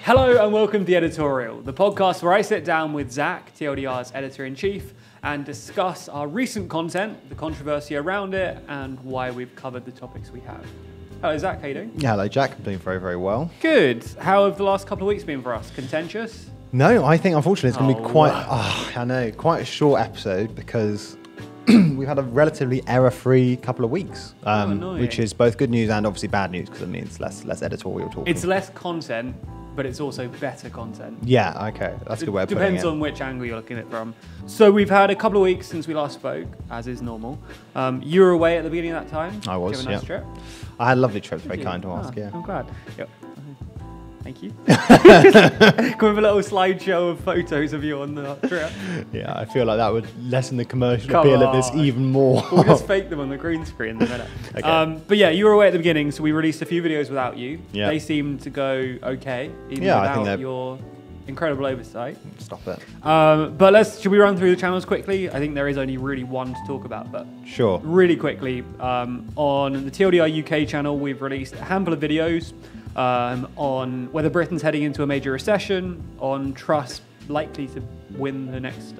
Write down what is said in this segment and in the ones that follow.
Hello and welcome to The Editorial, the podcast where I sit down with Zac, TLDR's editor-in-chief, and discuss our recent content, the controversy around it, and why we've covered the topics we have. Hello Zac, how you doing? Yeah, hello Jack, I'm doing very, very well. Good. How have the last couple of weeks been for us? Contentious? No, I think unfortunately it's going to be quite a short episode because we've had a relatively error-free couple of weeks, which is both good news and obviously bad news because it means less editorial talking. It's less content, but it's also better content. Yeah, okay, that's a good way of putting it. Depends on which angle you're looking at it from. So we've had a couple of weeks since we last spoke, as is normal. You were away at the beginning of that time. I was, Did you have a nice trip? I had a lovely trip, very kind to ask, yeah. I'm glad. Yep. Thank you. Come with a little slideshow of photos of you on the trip. Yeah, I feel like that would lessen the commercial appeal of this even more. We'll just fake them on the green screen in a minute. Okay. But yeah, you were away at the beginning, so we released a few videos without you. Yeah. They seemed to go okay, even without your incredible oversight. Stop it. But should we run through the channels quickly? I think there is only really one to talk about, but sure. Really quickly, on the TLDR UK channel, we've released a handful of videos on whether Britain's heading into a major recession, on Truss likely to win the next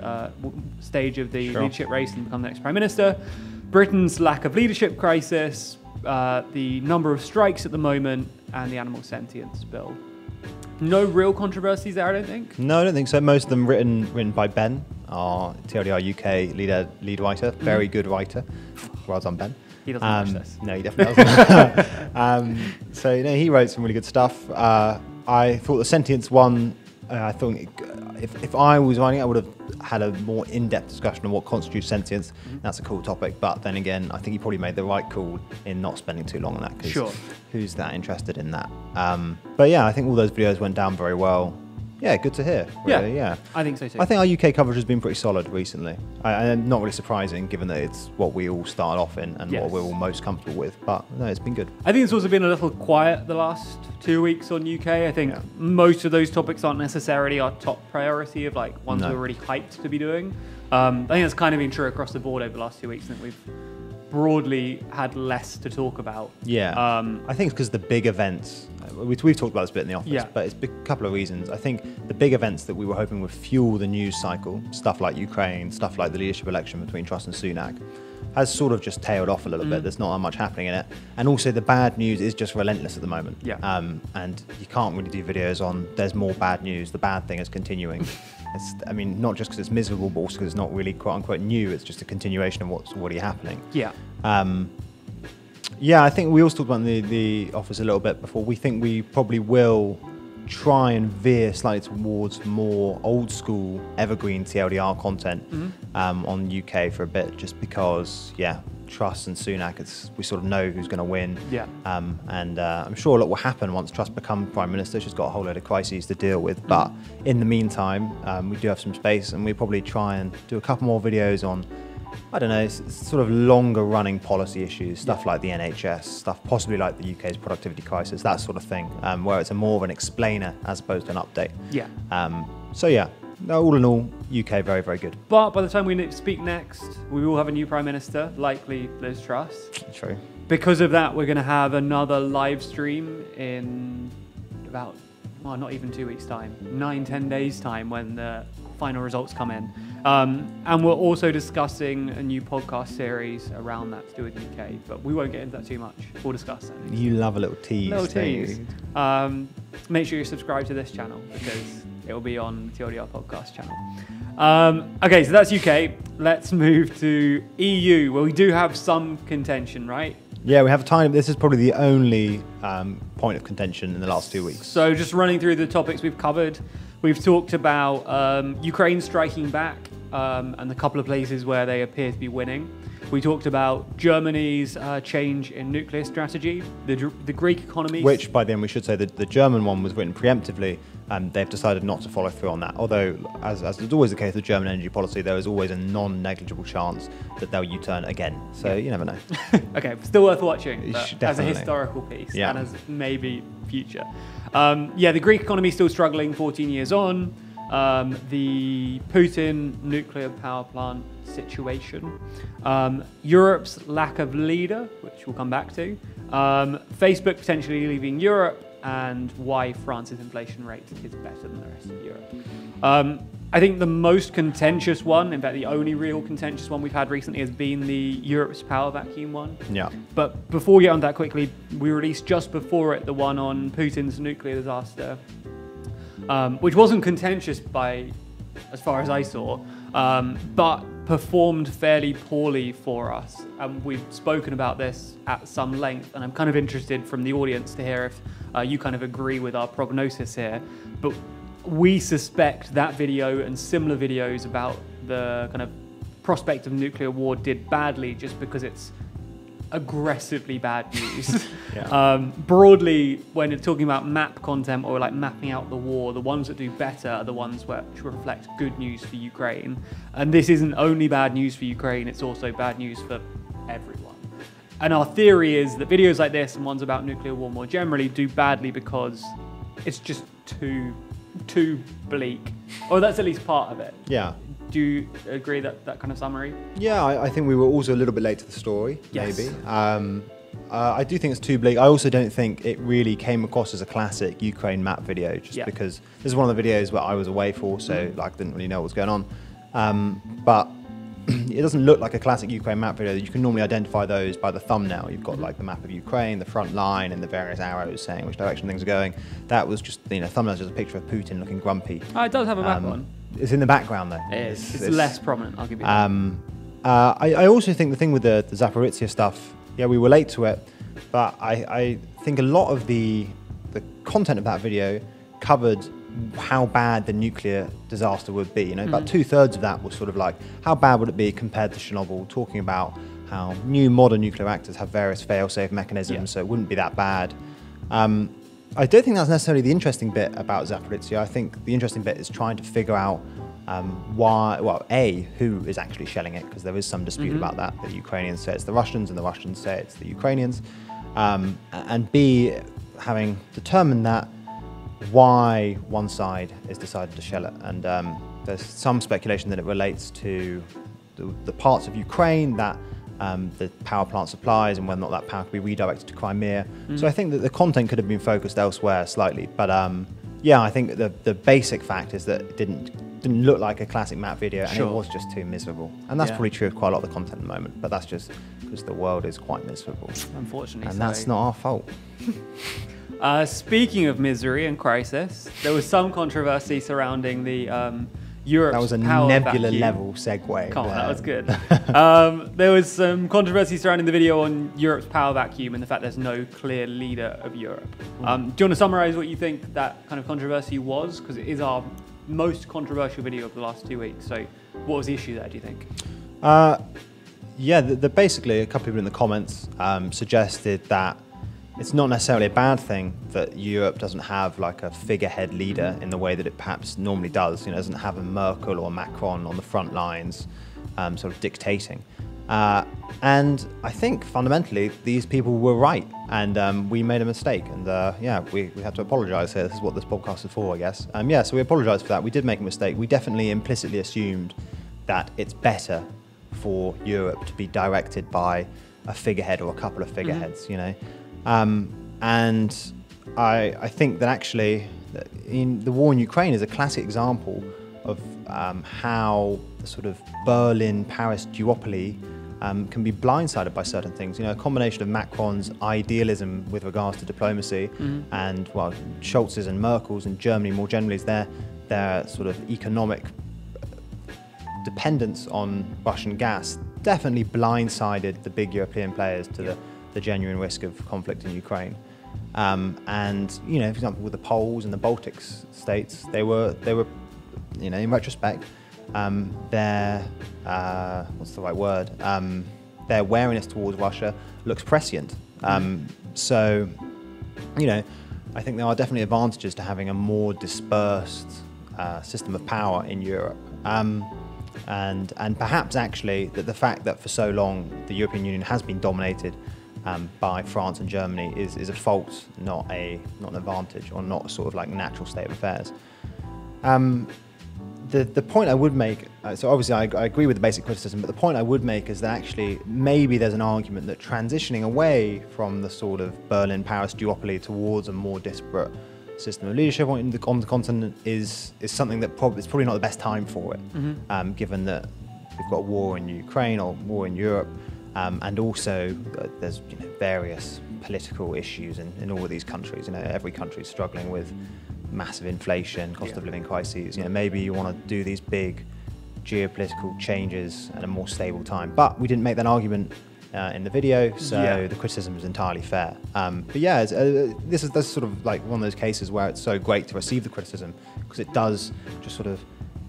stage of the leadership race and become the next Prime Minister, Britain's lack of leadership crisis, the number of strikes at the moment, and the animal sentience bill. No real controversies there, I don't think. No, I don't think so. Most of them written by Ben, our TLDR UK lead writer. Very good writer. Well done, Ben. He doesn't watch this. No, he definitely doesn't. So he wrote some really good stuff. I thought the sentience one, I thought if I was writing it, I would have had a more in-depth discussion on what constitutes sentience. That's a cool topic. But then again, I think he probably made the right call in not spending too long on that. Because who's that interested in that? But yeah, I think all those videos went down very well. Yeah, good to hear. Really, yeah, I think so too. I think our UK coverage has been pretty solid recently. And not really surprising, given that it's what we all start off in and what we're all most comfortable with. But no, it's been good. I think it's also been a little quiet the last 2 weeks on UK. I think most of those topics aren't necessarily our top priority of like ones we're really hyped to be doing. I think that's kind of been true across the board over the last 2 weeks. I think we've broadly had less to talk about. Yeah, I think it's because the big events, we've talked about this a bit in the office, but it's a couple of reasons. I think the big events that we were hoping would fuel the news cycle, stuff like Ukraine, stuff like the leadership election between Truss and Sunak, has sort of just tailed off a little bit. There's not that much happening in it. And also the bad news is just relentless at the moment. And you can't really do videos on there's more bad news, the bad thing is continuing. I mean, not just because it's miserable, but also because it's not really quote unquote new, it's just a continuation of what's already happening. Yeah, I think we also talked about the office a little bit before. We think we probably will try and veer slightly towards more old school evergreen TLDR content on UK for a bit, just because, Truss and Sunak, we sort of know who's going to win. And I'm sure a lot will happen once Truss becomes Prime Minister. She's got a whole load of crises to deal with. But in the meantime, we do have some space, and we'll probably try and do a couple more videos on, I don't know, sort of longer running policy issues, stuff like the NHS, stuff possibly like the UK's productivity crisis, that sort of thing, where it's more of an explainer as opposed to an update. So yeah, all in all, UK very, very good. But by the time we speak next, we will have a new Prime Minister, likely Liz Truss. True. Because of that, we're going to have another live stream in about, well, not even 2 weeks' time, 9-10 days' time when the final results come in. And we're also discussing a new podcast series around that to do with UK, but we won't get into that too much. We'll discuss that. You love a little tease. Make sure you subscribe to this channel because it will be on the TLDR podcast channel. Okay, so that's UK. Let's move to EU, where we do have some contention, right? Yeah, we have time. This is probably the only point of contention in the last 2 weeks. So just running through the topics we've covered. We've talked about Ukraine striking back and the couple of places where they appear to be winning. We talked about Germany's change in nuclear strategy, the Greek economy. Which, by then, we should say that the German one was written preemptively, and they've decided not to follow through on that. Although, as is always the case with German energy policy, there is always a non-negligible chance that they'll U-turn again. So you never know. Okay, still worth watching as a historical piece and as maybe future. The Greek economy is still struggling 14 years on. the Putin nuclear power plant situation, Europe's lack of leader, which we'll come back to, Facebook potentially leaving Europe, and why France's inflation rate is better than the rest of Europe. I think the most contentious one, in fact the only real contentious one we've had recently, has been the Europe's power vacuum one. Yeah. But before we get on that quickly, we released just before it the one on Putin's nuclear disaster, which wasn't contentious as far as I saw, but performed fairly poorly for us. And we've spoken about this at some length, and I'm kind of interested from the audience to hear if you kind of agree with our prognosis here. But we suspect that video and similar videos about the kind of prospect of nuclear war did badly just because it's aggressively bad news. Broadly, when you're talking about map content or like mapping out the war, the ones that do better are the ones which reflect good news for Ukraine. And this isn't only bad news for Ukraine, it's also bad news for everyone. And our theory is that videos like this and ones about nuclear war more generally do badly because it's just too bleak. Or that's at least part of it. Yeah. Do you agree that kind of summary? Yeah, I think we were also a little bit late to the story, yes. maybe. I do think it's too bleak. I also don't think it really came across as a classic Ukraine map video, just because this is one of the videos where I was away for, so like didn't really know what was going on. But it doesn't look like a classic Ukraine map video. You can normally identify those by the thumbnail. You've got like the map of Ukraine, the front line, and the various arrows saying which direction things are going. That was just, thumbnail's just a picture of Putin looking grumpy. Oh, it does have a map on. It's in the background though. It is. It's less prominent, I'll give you that. I also think the thing with the Zaporizhzhia stuff, we were late to it, but I think a lot of the content of that video covered how bad the nuclear disaster would be. About 2/3 of that was sort of like, how bad would it be compared to Chernobyl, talking about how new modern nuclear reactors have various fail-safe mechanisms, so it wouldn't be that bad. I don't think that's necessarily the interesting bit about Zaporizhzhia. I think the interesting bit is trying to figure out who is actually shelling it, because there is some dispute about that. The Ukrainians say it's the Russians and the Russians say it's the Ukrainians. And B, having determined that, why one side has decided to shell it. And there's some speculation that it relates to the parts of Ukraine that the power plant supplies, and whether or not that power could be redirected to Crimea. So I think that the content could have been focused elsewhere slightly. But I think the basic fact is that it didn't look like a classic map video, and it was just too miserable. And that's probably true of quite a lot of the content at the moment, but that's just because the world is quite miserable. Unfortunately. And that's not our fault. Speaking of misery and crisis, there was some controversy surrounding the Europe's That was a power nebula vacuum. level segue. Come on, that was good. There was some controversy surrounding the video on Europe's power vacuum and the fact there's no clear leader of Europe. Do you want to summarize what you think that kind of controversy was? Because it is our most controversial video of the last 2 weeks. So what was the issue there, do you think? Basically a couple of people in the comments suggested that it's not necessarily a bad thing that Europe doesn't have like a figurehead leader in the way that it perhaps normally does. It doesn't have a Merkel or Macron on the front lines sort of dictating. And I think fundamentally these people were right, and we made a mistake, and we had to apologise here. This is what this podcast is for, I guess. So we apologise for that. We did make a mistake. We definitely implicitly assumed that it's better for Europe to be directed by a figurehead or a couple of figureheads, and I think that actually in the war in Ukraine is a classic example of how the sort of Berlin-Paris duopoly can be blindsided by certain things. A combination of Macron's idealism with regards to diplomacy and, Scholz's and Merkel's, and Germany more generally, is their sort of economic dependence on Russian gas definitely blindsided the big European players to the genuine risk of conflict in Ukraine. And, for example, with the Poles and the Baltic states, they were, in retrospect, their wariness towards Russia looks prescient. So, I think there are definitely advantages to having a more dispersed system of power in Europe. And perhaps actually that the fact that for so long the European Union has been dominated by France and Germany is a fault, not an advantage, or not a sort of like natural state of affairs. the point I would make, so obviously I agree with the basic criticism, but the point I would make is that actually maybe there's an argument that transitioning away from the sort of Berlin-Paris duopoly towards a more disparate system of leadership on the continent is something that it's probably not the best time for it, given that we've got a war in Ukraine or war in Europe, and also there's various political issues in all of these countries. Every country is struggling with massive inflation, cost of living crises. Maybe you want to do these big geopolitical changes at a more stable time. But we didn't make that argument in the video, so the criticism is entirely fair. But yeah, this is sort of like one of those cases where it's so great to receive the criticism, because it does just sort of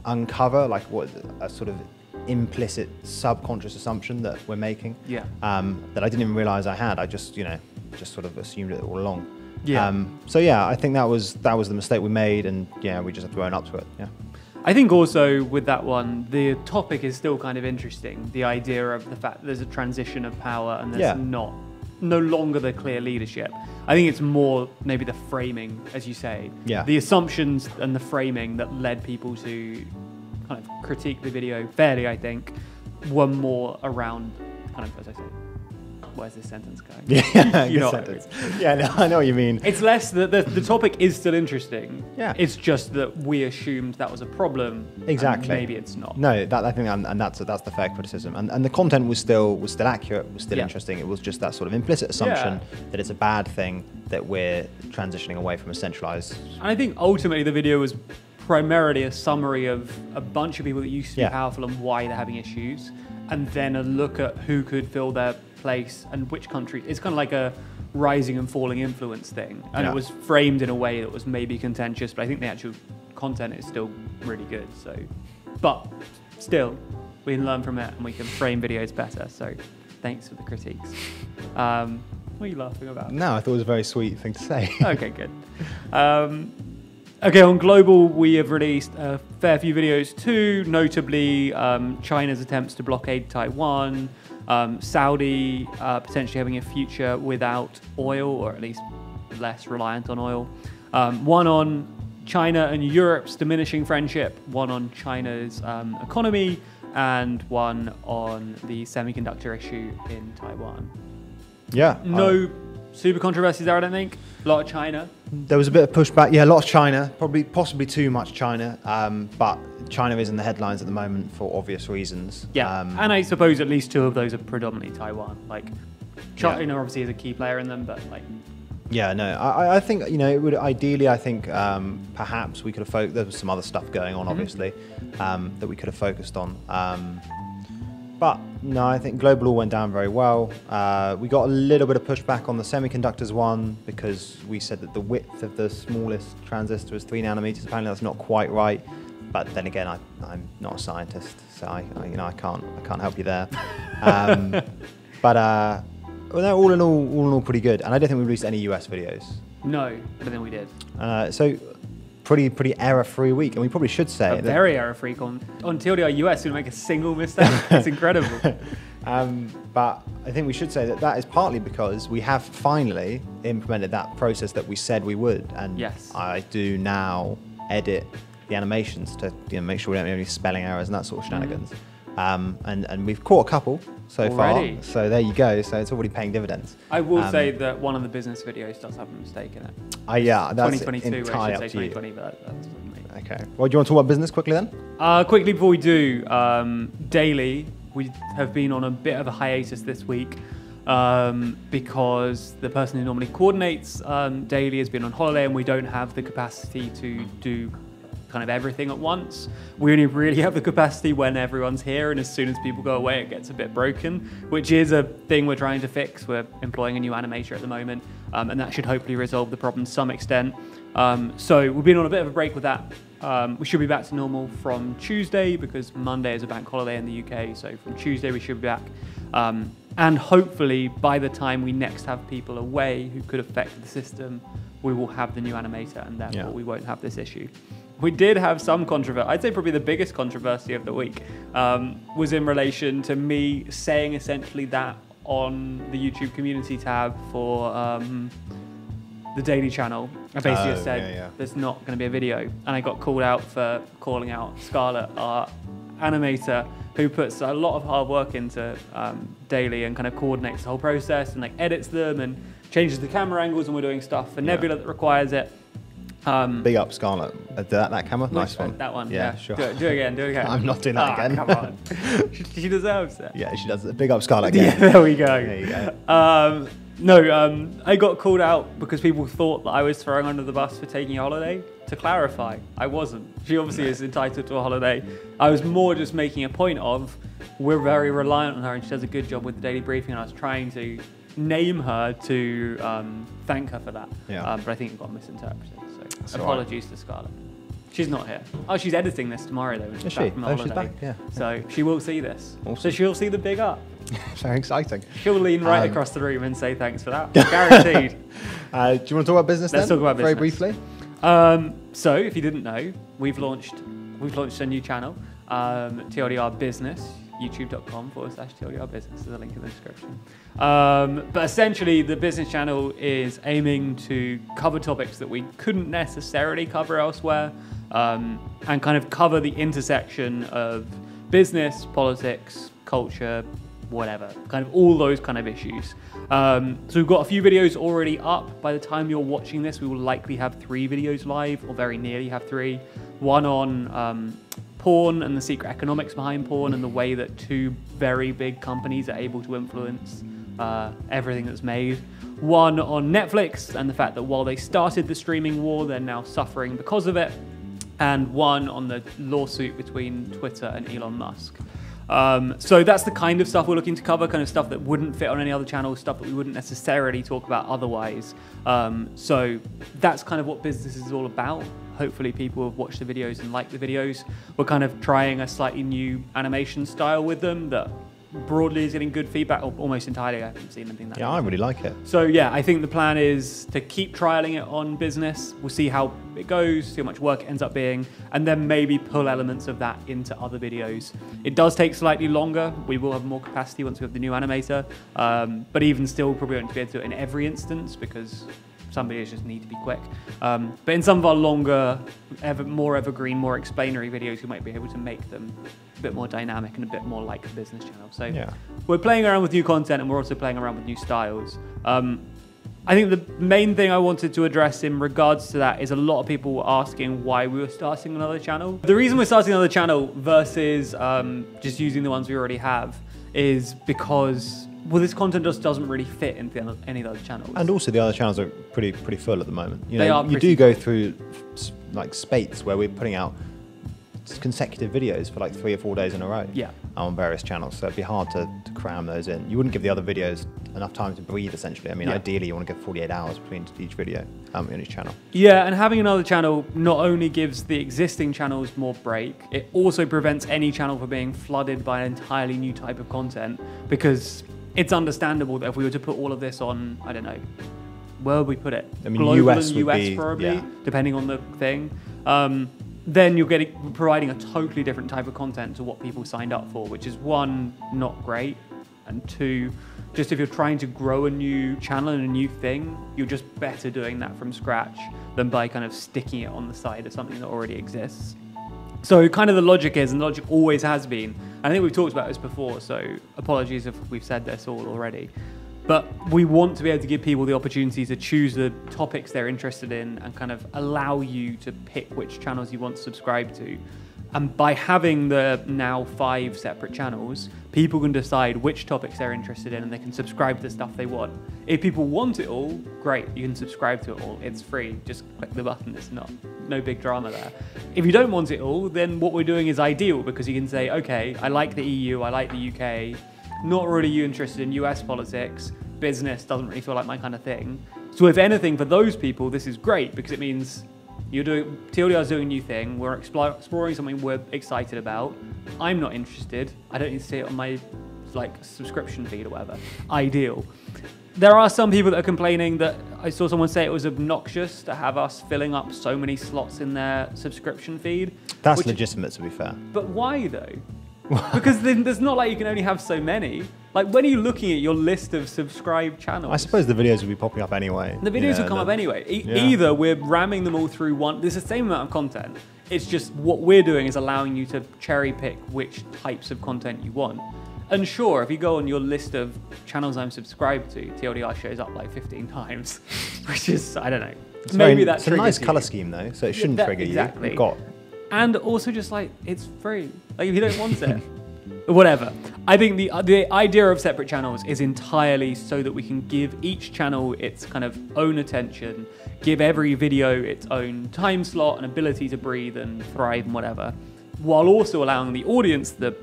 uncover like what a sort of implicit subconscious assumption that we're making. That I didn't even realize I had. I just sort of assumed it all along. So yeah, I think that was the mistake we made, and we just have to own up to it. I think also with that one, the topic is still kind of interesting. The idea of the fact that there's a transition of power and there's no longer the clear leadership. I think it's more maybe the framing, as you say, the assumptions and the framing that led people to kind of critique the video fairly, I think, were more around kind of, as I say, where's this sentence going? Sentence. No, I know what you mean. It's less that the topic is still interesting. It's just that we assumed that was a problem. Exactly. Maybe it's not. No, I think, and that's the fair criticism. And the content was still accurate, was still interesting. It was just that sort of implicit assumption that it's a bad thing that we're transitioning away from a centralized. And I think ultimately the video was primarily a summary of a bunch of people that used to be powerful and why they're having issues, and then a look at who could fill their place and which country. It's kind of like a rising and falling influence thing, and it was framed in a way that was maybe contentious, but I think the actual content is still really good. So, but still, we can learn from it and we can frame videos better. So, thanks for the critiques. What are you laughing about? No, I thought it was a very sweet thing to say. Okay, good. Okay, on global, we have released a fair few videos too, notably China's attempts to blockade Taiwan, Saudi potentially having a future without oil, or at least less reliant on oil. One on China and Europe's diminishing friendship, one on China's economy, and one on the semiconductor issue in Taiwan. No super controversies there, I don't think. A lot of China. There was a bit of pushback. A lot of China, possibly too much China. But China is in the headlines at the moment for obvious reasons. And I suppose at least two of those are predominantly Taiwan. Like China obviously is a key player in them, but like. I think it would ideally. I think perhaps we could have there was some other stuff going on, obviously, that we could have focused on. But no, I think global all went down very well. We got a little bit of pushback on the semiconductors one because we said that the width of the smallest transistor is 3 nanometers. Apparently, that's not quite right. But then again, I'm not a scientist, so I can't help you there. But no, all in all, pretty good. And I don't think we released any US videos. No, I don't think we did. So. Pretty error-free week, and we probably should say a very error-free on TLDR US. We don't make a single mistake. It's incredible. But I think we should say that is partly because we have finally implemented that process that we said we would, and I do now edit the animations to make sure we don't have any spelling errors and that sort of shenanigans. And we've caught a couple so far. So there you go. So it's already paying dividends. I will say that one of the business videos does have a mistake in it. That's 2022, entirely where I should say up to 2020, but that's me. Okay. Well, do you want to talk about business quickly then? Quickly before we do, daily, we have been on a bit of a hiatus this week because the person who normally coordinates daily has been on holiday, and we don't have the capacity to do kind of everything at once. We only really have the capacity when everyone's here, and as soon as people go away, it gets a bit broken, which is a thing we're trying to fix. We're employing a new animator at the moment, and that should hopefully resolve the problem to some extent. So we've been on a bit of a break with that. We should be back to normal from Tuesday because Monday is a bank holiday in the UK. So from Tuesday we should be back. And hopefully by the time we next have people away who could affect the system, we will have the new animator, and therefore we won't have this issue. We did have some controversy. I'd say probably the biggest controversy of the week was in relation to me saying essentially that on the YouTube community tab for the daily channel. I basically just said yeah. there's not going to be a video, and I got called out for calling out Scarlett, our animator, who puts a lot of hard work into daily and kind of coordinates the whole process and like edits them and changes the camera angles when we're doing stuff for Nebula that requires it. Big up Scarlett. That camera, nice one. That one, yeah. Sure. Do it again. I'm not doing that again. Come on. She deserves it. Yeah, she does. Big up Scarlett again. Yeah, there we go. There you go. I got called out because people thought that I was throwing under the bus for taking a holiday. To clarify, I wasn't. She obviously is entitled to a holiday. I was more just making a point of we're very reliant on her and she does a good job with the daily briefing, and I was trying to name her to thank her for that. Yeah. But I think it got misinterpreted. So all apologies to Scarlett. She's not here. Oh, she's editing this tomorrow though. Is she? From Oh, holiday. she's back, yeah. So she will see this. Awesome. So she'll see the big up. Very exciting. She'll lean right across the room and say thanks for that. Guaranteed. Do you want to talk about business Let's then? talk about business. Very briefly. So if you didn't know, we've launched a new channel, TLDR Business, youtube.com/TLDR Business. There's a link in the description. But essentially, the business channel is aiming to cover topics that we couldn't necessarily cover elsewhere, and kind of cover the intersection of business, politics, culture, whatever, kind of all those kind of issues. So we've got a few videos already up. By the time you're watching this, we will likely have 3 videos live, or very nearly have 3. One on porn and the secret economics behind porn and the way that 2 very big companies are able to influence everything that's made. One on Netflix and the fact that while they started the streaming war, they're now suffering because of it. And one on the lawsuit between Twitter and Elon Musk. So that's the kind of stuff we're looking to cover, kind of stuff that wouldn't fit on any other channel, stuff that we wouldn't necessarily talk about otherwise. So that's kind of what business is all about. Hopefully people have watched the videos and liked the videos. We're kind of trying a slightly new animation style with them that broadly is getting good feedback, or almost entirely. I haven't seen anything that. Yeah, I really like it. So yeah, I think the plan is to keep trialing it on business. We'll see how it goes, see how much work it ends up being, and then maybe pull elements of that into other videos. It does take slightly longer. We will have more capacity once we have the new animator, but even still, probably won't be able to do it in every instance because some videos just need to be quick. But in some of our longer, more evergreen, more explanatory videos, we might be able to make them a bit more dynamic and a bit more like a business channel. So yeah, we're playing around with new content, and we're also playing around with new styles. I think the main thing I wanted to address in regards to that is a lot of people were asking why we were starting another channel. The reason we're starting another channel versus just using the ones we already have is because, well, this content just doesn't really fit into any of the other channels. And also the other channels are pretty full at the moment. You know, they are. You do go through like spates where we're putting out consecutive videos for like 3 or 4 days in a row. Yeah. On various channels, so it'd be hard to cram those in. You wouldn't give the other videos enough time to breathe, essentially. I mean, ideally you want to get 48 hours between each video on each channel. Yeah, and having another channel not only gives the existing channels more break, it also prevents any channel from being flooded by an entirely new type of content, because it's understandable that if we were to put all of this on, I don't know, where would we put it? I mean, Global US and would US be, probably, depending on the thing. Then you're providing a totally different type of content to what people signed up for, which is 1, not great, and 2, just if you're trying to grow a new channel and a new thing, you're just better doing that from scratch than by kind of sticking it on the side of something that already exists. So kind of the logic is, and the logic always has been, and I think we've talked about this before, so apologies if we've said this all already, but we want to be able to give people the opportunity to choose the topics they're interested in and kind of allow you to pick which channels you want to subscribe to. And by having the now 5 separate channels, people can decide which topics they're interested in and they can subscribe to the stuff they want. If people want it all, great, you can subscribe to it all. It's free, just click the button, it's no big drama there. If you don't want it all, then what we're doing is ideal, because you can say, okay, I like the EU, I like the UK, not really interested in US politics, business doesn't really feel like my kind of thing. So if anything, for those people, this is great, because it means TLDR is doing a new thing, we're exploring something we're excited about. I'm not interested, I don't need to see it on my subscription feed or whatever. Ideal. There are some people that are complaining that I saw someone say it was obnoxious to have us filling up so many slots in their subscription feed. That's legitimate, to be fair. But why though? Because then there's not like you can only have so many. Like, when are you looking at your list of subscribed channels? I suppose the videos will be popping up anyway. The videos will come up anyway. Either we're ramming them all through one. There's the same amount of content. It's just what we're doing is allowing you to cherry pick which types of content you want. And sure, if you go on your list of channels I'm subscribed to, TLDR shows up like 15 times, which is, I don't know. Maybe that's a nice colour scheme though, so it shouldn't trigger exactly. you. And also just like, it's free. Like, if you don't want it, whatever. I think the idea of separate channels is entirely so that we can give each channel its kind of own attention, give every video its own time slot and ability to breathe and thrive and whatever, while also allowing the audience the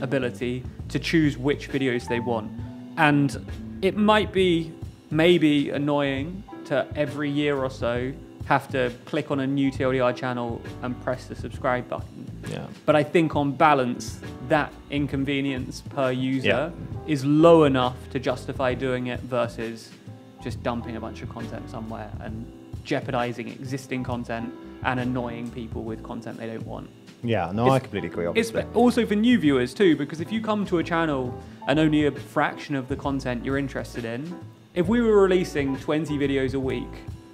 ability to choose which videos they want. And it might be maybe annoying to every year or so have to click on a new TLDR channel and press the subscribe button. Yeah. But I think on balance, that inconvenience per user is low enough to justify doing it versus just dumping a bunch of content somewhere and jeopardizing existing content and annoying people with content they don't want. Yeah, no, I completely agree, obviously. It's also for new viewers too, because if you come to a channel and only a fraction of the content you're interested in, if we were releasing 20 videos a week,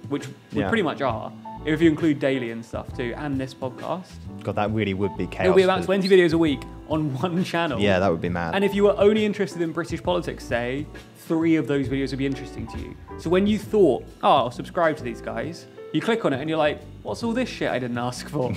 which we pretty much are, if you include daily and stuff too, and this podcast. God, that really would be chaos. It would be about 20 videos a week on one channel. Yeah, that would be mad. And if you were only interested in British politics, say, 3 of those videos would be interesting to you. So when you thought, oh, I'll subscribe to these guys, you click on it and you're like, what's all this shit I didn't ask for?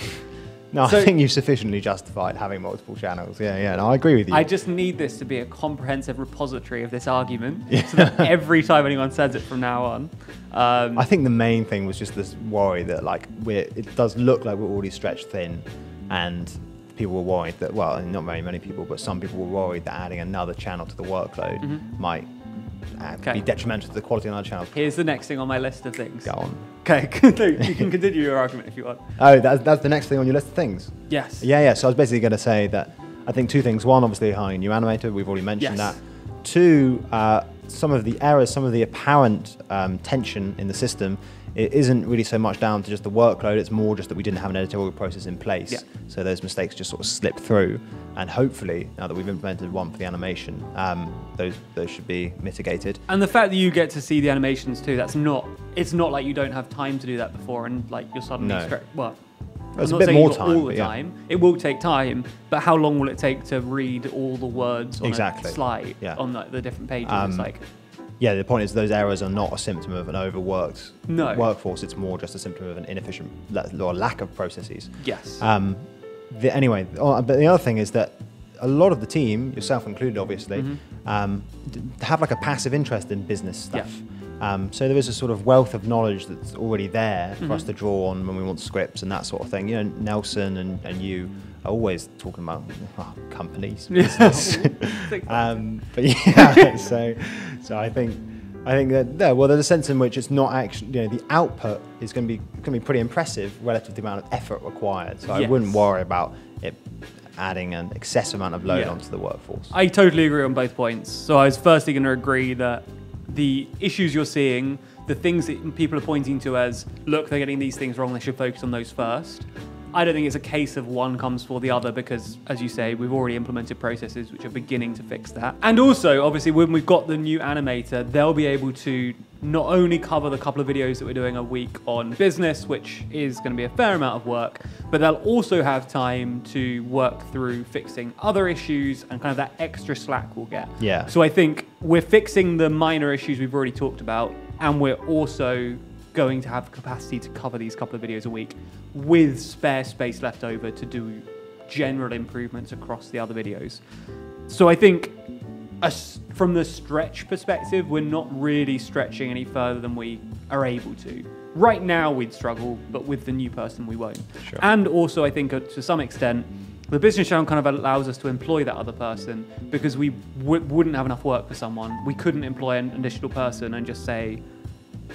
No, I think you've sufficiently justified having multiple channels. Yeah, no, I agree with you. I just need this to be a comprehensive repository of this argument, so that every time anyone says it from now on. I think the main thing was just this worry that, like, it does look like we're already stretched thin, and people were worried that, well, not very many people, but some people were worried that adding another channel to the workload might be detrimental to the quality of another channel. Here's the next thing on my list of things. Go on. Okay, you can continue your argument if you want. Oh, that's the next thing on your list of things? Yes. Yeah. So I was basically going to say that I think 2 things. One, obviously hiring a new animator. We've already mentioned that. 2, some of the errors, some of the apparent tension in the system, it isn't really so much down to just the workload. It's more just that we didn't have an editorial process in place. Yeah. So those mistakes just sort of slipped through. And hopefully, now that we've implemented one for the animation, those should be mitigated. And the fact that you get to see the animations too, it's not like you don't have time to do that before and like you're suddenly well, it's a bit more time. All the time. It will take time, but how long will it take to read all the words on a slide on the different pages? It's like, yeah, the point is those errors are not a symptom of an overworked workforce. It's more just a symptom of an inefficient or lack of processes. Yes. Anyway, but the other thing is that a lot of the team, yourself included, obviously, have like a passive interest in business stuff. So there is a sort of wealth of knowledge that's already there for us to draw on when we want scripts and that sort of thing. You know, Nelson and you are always talking about companies, business. But yeah, so I think that there's a sense in which it's not actually, the output is going to be pretty impressive relative to the amount of effort required. So I wouldn't worry about it adding an excessive amount of load onto the workforce. I totally agree on both points. So I was firstly going to agree that the issues you're seeing, the things that people are pointing to as, look, they're getting these things wrong, they should focus on those first. I don't think it's a case of one comes before the other because, as you say, we've already implemented processes which are beginning to fix that. And also, obviously, when we've got the new animator, they'll be able to not only cover the couple of videos that we're doing a week on business, which is going to be a fair amount of work, but they'll also have time to work through fixing other issues and kind of that extra slack we'll get. Yeah. So I think we're fixing the minor issues we've already talked about, and we're also going to have capacity to cover these couple of videos a week with spare space left over to do general improvements across the other videos. So I think from the stretch perspective, we're not really stretching any further than we are able to. Right now we'd struggle, but with the new person we won't. Sure. And also I think to some extent, the business channel kind of allows us to employ that other person because we wouldn't have enough work for someone. We couldn't employ an additional person and just say,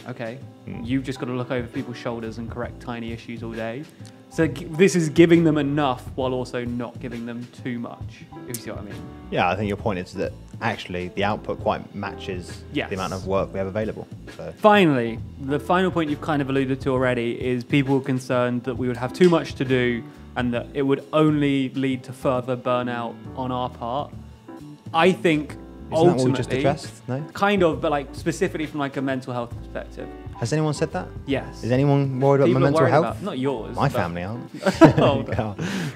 okay, you've just got to look over people's shoulders and correct tiny issues all day. So this is giving them enough while also not giving them too much, if you see what I mean. Yeah, I think your point is that actually the output quite matches the amount of work we have available. So. Finally, the final point you've kind of alluded to already is people were concerned that we would have too much to do and that it would only lead to further burnout on our part. I think ultimately, that what we just addressed? No? Kind of, but like specifically from like a mental health perspective. Has anyone said that? Yes. Is anyone worried about my mental health? About, not yours. My family aren't. Oh,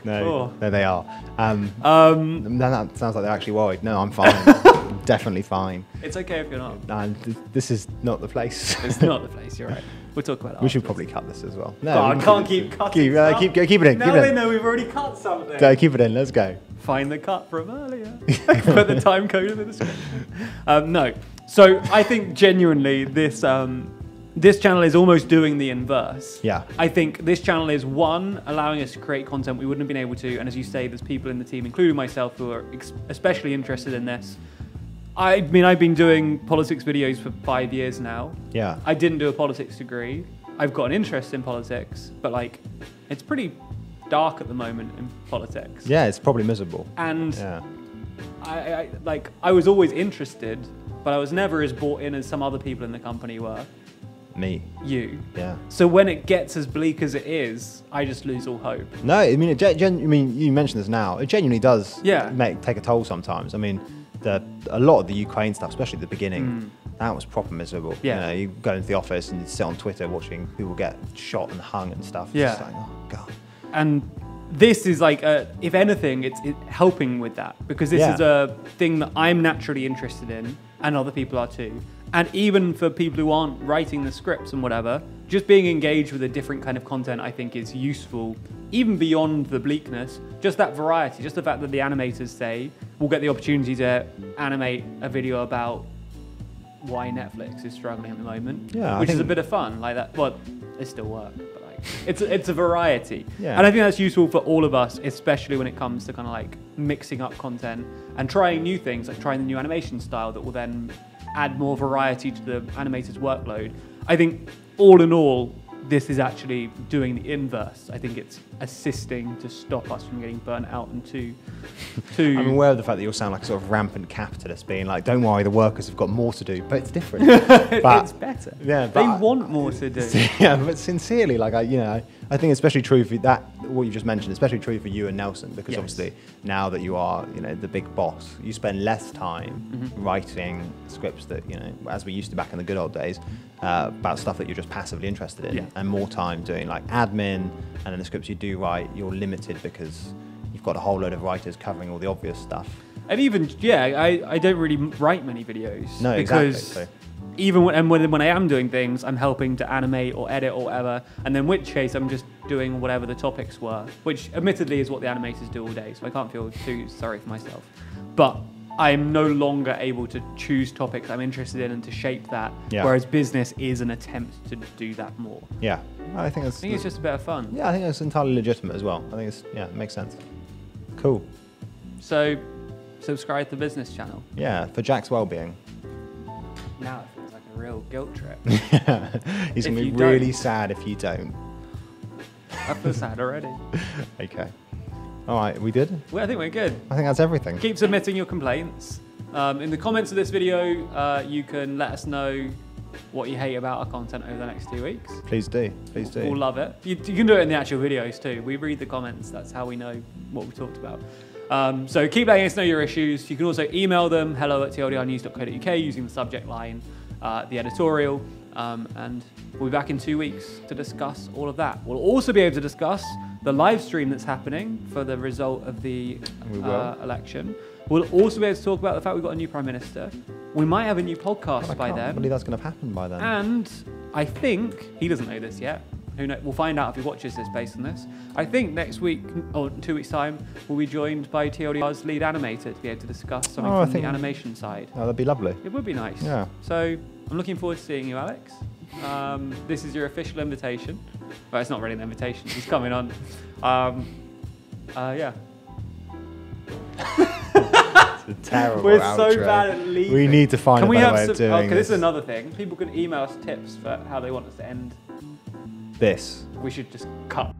no, they are. That sounds like they're actually worried. No, I'm fine. I'm definitely fine. It's okay if you're not. No, this is not the place. It's not the place. You're right. We'll talk about that. We should probably cut this as well. No, I can't keep cutting. Keep it in. Now they know we've already cut something. No, keep it in. Let's go. Find the cut from earlier. Put the time code in the description. No. So I think genuinely this channel is almost doing the inverse. Yeah. I think this channel is, one, allowing us to create content we wouldn't have been able to. And as you say, there's people in the team, including myself, who are especially interested in this. I mean, I've been doing politics videos for 5 years now. Yeah. I didn't do a politics degree. I've got an interest in politics, but like, it's pretty dark at the moment in politics. Yeah, it's probably miserable. And I was always interested, but I was never as bought in as some other people in the company were. Me. You. Yeah. So when it gets as bleak as it is, I just lose all hope. No, I mean, you mentioned this now. It genuinely does take a toll sometimes. I mean, a lot of the Ukraine stuff, especially at the beginning, that was proper miserable. Yeah. You know, you go into the office and you sit on Twitter watching people get shot and hung and stuff. It's just like, oh God. And this is like, if anything, it's helping with that, because this is a thing that I'm naturally interested in, and other people are too. And even for people who aren't writing the scripts and whatever, just being engaged with a different kind of content, I think, is useful, even beyond the bleakness. Just that variety, just the fact that the animators say we'll get the opportunity to animate a video about why Netflix is struggling at the moment, which is a bit of fun. Like that, well, it still work, but like it's a variety. Yeah. And I think that's useful for all of us, especially when it comes to kind of like mixing up content and trying new things, like trying the new animation style that will then add more variety to the animator's workload. I think all in all, this is actually doing the inverse. I think it's assisting to stop us from getting burnt out and I'm aware of the fact that you'll sound like a sort of rampant capitalist, being like, don't worry, the workers have got more to do, but it's different. But, it's better. Yeah, they want more to do. Yeah, but sincerely, like I think especially true for that, what you just mentioned, especially true for you and Nelson, because obviously now that you are, the big boss, you spend less time writing scripts that, as we used to back in the good old days, about stuff that you're just passively interested in, and more time doing like admin, and then the scripts you do write, you're limited because you've got a whole load of writers covering all the obvious stuff. And even, I don't really write many videos. No, because exactly. Even when I am doing things, I'm helping to animate or edit or whatever, and then in which case I'm just doing whatever the topics were, which admittedly is what the animators do all day, so I can't feel too sorry for myself. But I'm no longer able to choose topics I'm interested in and to shape that, whereas business is an attempt to do that more. Yeah, I think it's just a bit of fun. Yeah, I think it's entirely legitimate as well. I think it makes sense. Cool. So, subscribe to the business channel. Yeah, for Jack's well-being. Now it feels like a real guilt trip. He's going to be really sad if you don't. I feel sad already. Okay. All right, we good? Well, I think we're good. I think that's everything. Keep submitting your complaints. In the comments of this video, you can let us know what you hate about our content over the next 2 weeks. Please do. Please do. We'll love it. You can do it in the actual videos too. We read the comments. That's how we know what we talked about. So keep letting us know your issues. You can also email them, hello@tldrnews.co.uk, using the subject line, the editorial. And we'll be back in 2 weeks to discuss all of that. We'll also be able to discuss the live stream that's happening for the result of the election. We'll also be able to talk about the fact we've got a new Prime Minister. We might have a new podcast by then. I can't believe that's going to happen by then. And I think, he doesn't know this yet, who knows, we'll find out if he watches this based on this. I think next week, or 2 weeks' time, we'll be joined by TLDR's lead animator to be able to discuss something from the animation side. Oh, that'd be lovely. It would be nice. Yeah. So I'm looking forward to seeing you, Alex. This is your official invitation. Well, it's not really an invitation. He's coming on. Yeah. It's a terrible We're outro. so bad at leaving. We need to find a better way of doing this is another thing. People can email us tips for how they want us to end. This. We should just cut.